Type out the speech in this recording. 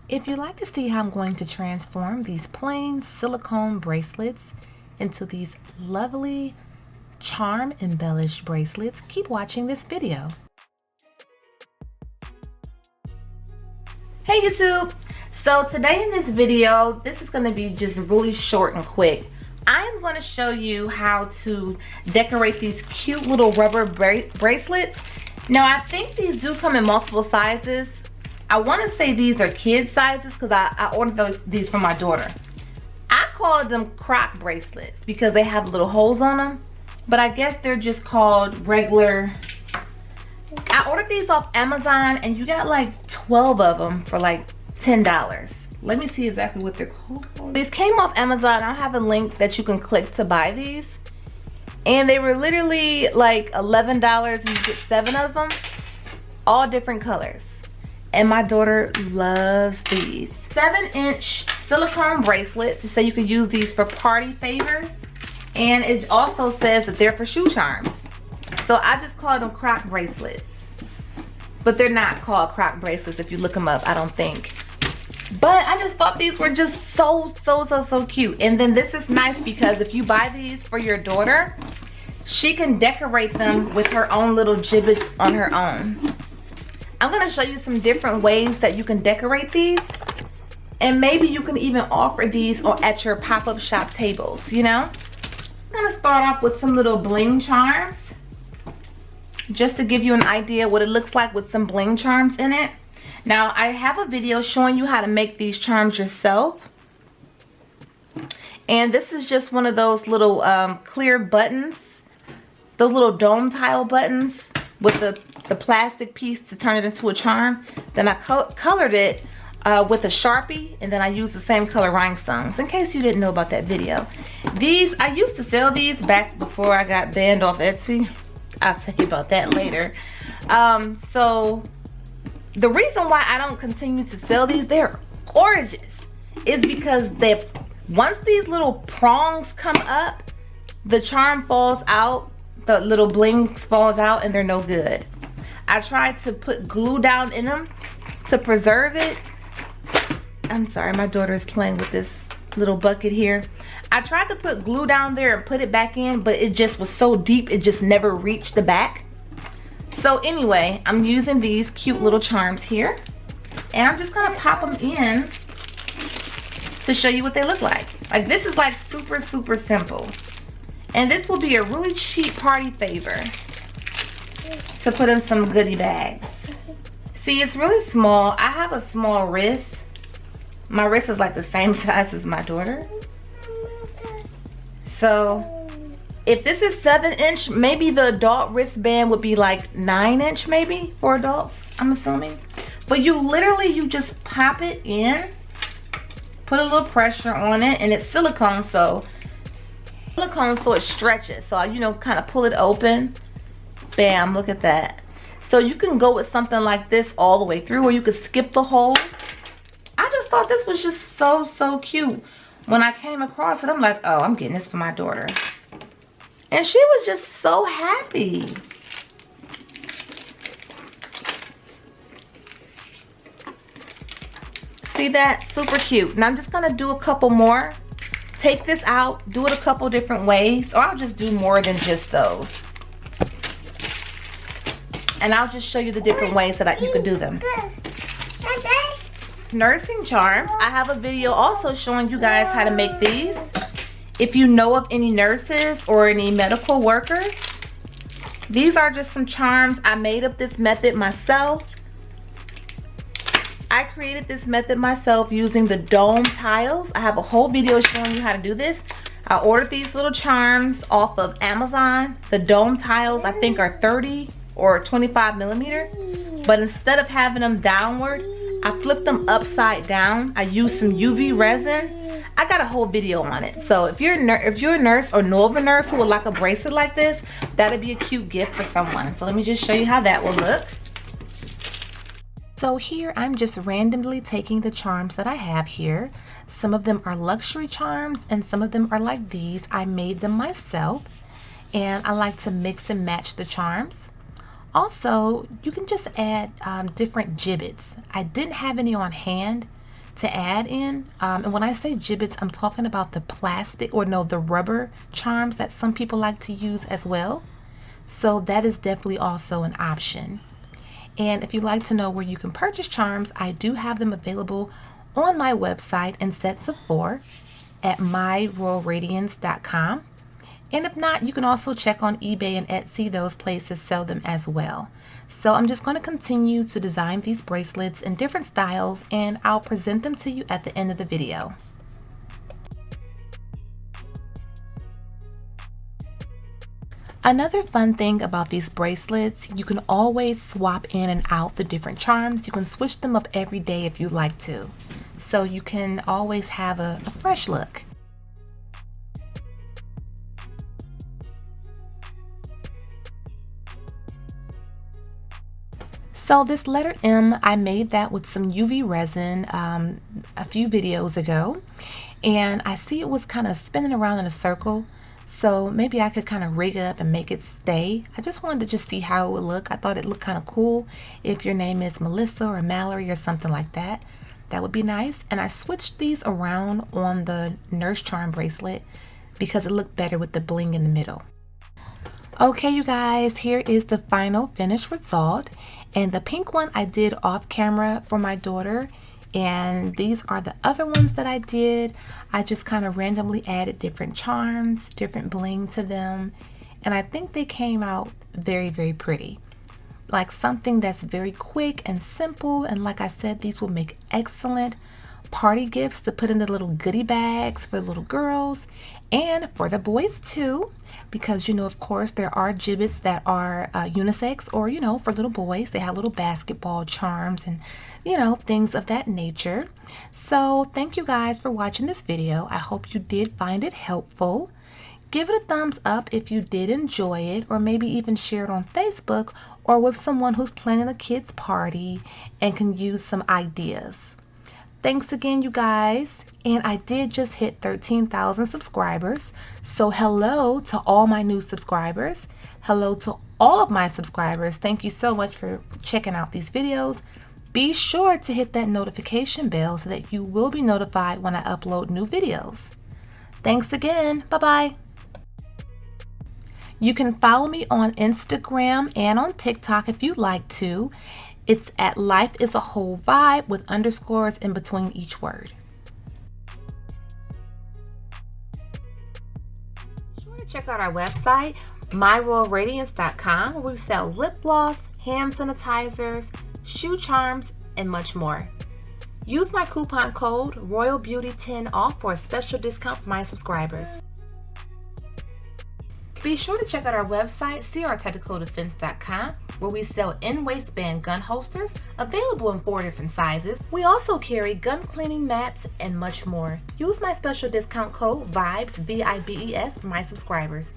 If you'd like to see how I'm going to transform these plain silicone bracelets into these lovely charm embellished bracelets, keep watching this video. Hey YouTube! So today in this video, this is going to be just really short and quick. I'm going to show you how to decorate these cute little rubber bracelets. Now I think these do come in multiple sizes. I want to say these are kid sizes because I ordered these for my daughter. I called them CROC bracelets because they have little holes on them, but I guess they're just called regular. I ordered these off Amazon and you got like 12 of them for like $10. Let me see exactly what they're called. These came off Amazon. I have a link that you can click to buy these. And they were literally like $11 and you get 7 of them, all different colors. And my daughter loves these. 7-inch silicone bracelets. So you can use these for party favors. And it also says that they're for shoe charms. So I just call them CROC bracelets. But they're not called CROC bracelets if you look them up, I don't think. But I just thought these were just so cute. And then this is nice because if you buy these for your daughter, she can decorate them with her own little gibbets on her own. I'm going to show you some different ways that you can decorate these. And maybe you can even offer these at your pop-up shop tables, you know? I'm going to start off with some little bling charms. Just to give you an idea what it looks like with some bling charms in it. Now, I have a video showing you how to make these charms yourself. And this is just one of those little clear buttons. Those little dome tile buttons with the plastic piece to turn it into a charm. Then I colored it with a Sharpie, and then I used the same color rhinestones, in case you didn't know about that video. These, I used to sell these back before I got banned off Etsy. I'll tell you about that later. So the reason why I don't continue to sell these, they're gorgeous, is because once these little prongs come up, the charm falls out. The little bling falls out and they're no good. I tried to put glue down in them to preserve it. I'm sorry, my daughter is playing with this little bucket here. I tried to put glue down there and put it back in, but it just was so deep it just never reached the back. So anyway, I'm using these cute little charms here, and I'm just gonna pop them in to show you what they look like. Like, this is like super simple. And this will be a really cheap party favor to put in some goodie bags. See, it's really small. I have a small wrist. My wrist is like the same size as my daughter. So if this is 7-inch, maybe the adult wristband would be like 9-inch maybe for adults, I'm assuming. But you just pop it in, put a little pressure on it, and it's silicone, so it stretches. So, you know, kind of pull it open. Bam, look at that. So you can go with something like this all the way through, or you could skip the holes. I just thought this was just so cute. When I came across it, I'm like, oh, I'm getting this for my daughter. And she was just so happy. See that? Super cute. Now I'm just gonna do a couple more. Take this out, do it a couple different ways, or I'll just do more than just those. And I'll just show you the different ways that you could do them. Nursing charms. I have a video also showing you guys how to make these. If you know of any nurses or any medical workers, these are just some charms. I made up this method myself. I created this method myself using the dome tiles. I have a whole video showing you how to do this. I ordered these little charms off of Amazon. The dome tiles I think are 30 or 25 millimeter. But instead of having them downward, I flipped them upside down. I used some UV resin. I got a whole video on it. So if you're a nurse or know of a nurse who would like a bracelet like this, that'd be a cute gift for someone. So let me just show you how that will look. So here I'm just randomly taking the charms that I have here. Some of them are luxury charms and some of them are like these. I made them myself and I like to mix and match the charms. Also, you can just add different gibbets. I didn't have any on hand, to add in. And when I say gibbets, I'm talking about the plastic, or no, the rubber charms that some people like to use as well. So that is definitely also an option. And if you'd like to know where you can purchase charms, I do have them available on my website in sets of 4 at myroyalradiance.com. And if not, you can also check on eBay and Etsy. Those places sell them as well. So I'm just going to continue to design these bracelets in different styles, and I'll present them to you at the end of the video. Another fun thing about these bracelets, you can always swap in and out the different charms. You can switch them up every day if you like to. So you can always have a fresh look. So this letter M, I made that with some UV resin a few videos ago, and I see it was kind of spinning around in a circle, so maybe I could kind of rig it up and make it stay. I just wanted to just see how it would look. I thought it looked kind of cool if your name is Melissa or Mallory or something like that. That would be nice. And I switched these around on the nurse charm bracelet because it looked better with the bling in the middle. Okay, you guys, here is the final finished result. And the pink one I did off camera for my daughter, and these are the other ones that I did. I just kind of randomly added different charms, different bling to them, and I think they came out very, very pretty. Like something that's very quick and simple, and like I said, these will make excellent party gifts to put in the little goodie bags for the little girls and for the boys too, because you know, of course, there are gibbets that are unisex, or you know, for little boys they have little basketball charms and you know, things of that nature. So thank you guys for watching this video. I hope you did find it helpful. Give it a thumbs up if you did enjoy it, or maybe even share it on Facebook or with someone who's planning a kid's party and can use some ideas. Thanks again, you guys. And I did just hit 13,000 subscribers. So hello to all my new subscribers. Hello to all of my subscribers. Thank you so much for checking out these videos. Be sure to hit that notification bell so that you will be notified when I upload new videos. Thanks again. Bye-bye. You can follow me on Instagram and on TikTok if you'd like to. It's at Life is a Whole Vibe with underscores in between each word. Be sure to check out our website, myroyalradiance.com, where we sell lip gloss, hand sanitizers, shoe charms, and much more. Use my coupon code ROYALBEAUTY10OFF for a special discount for my subscribers. Be sure to check out our website, crtechnicaldefense.com, where we sell in-waistband gun holsters available in 4 different sizes. We also carry gun cleaning mats and much more. Use my special discount code VIBES, VIBES, for my subscribers.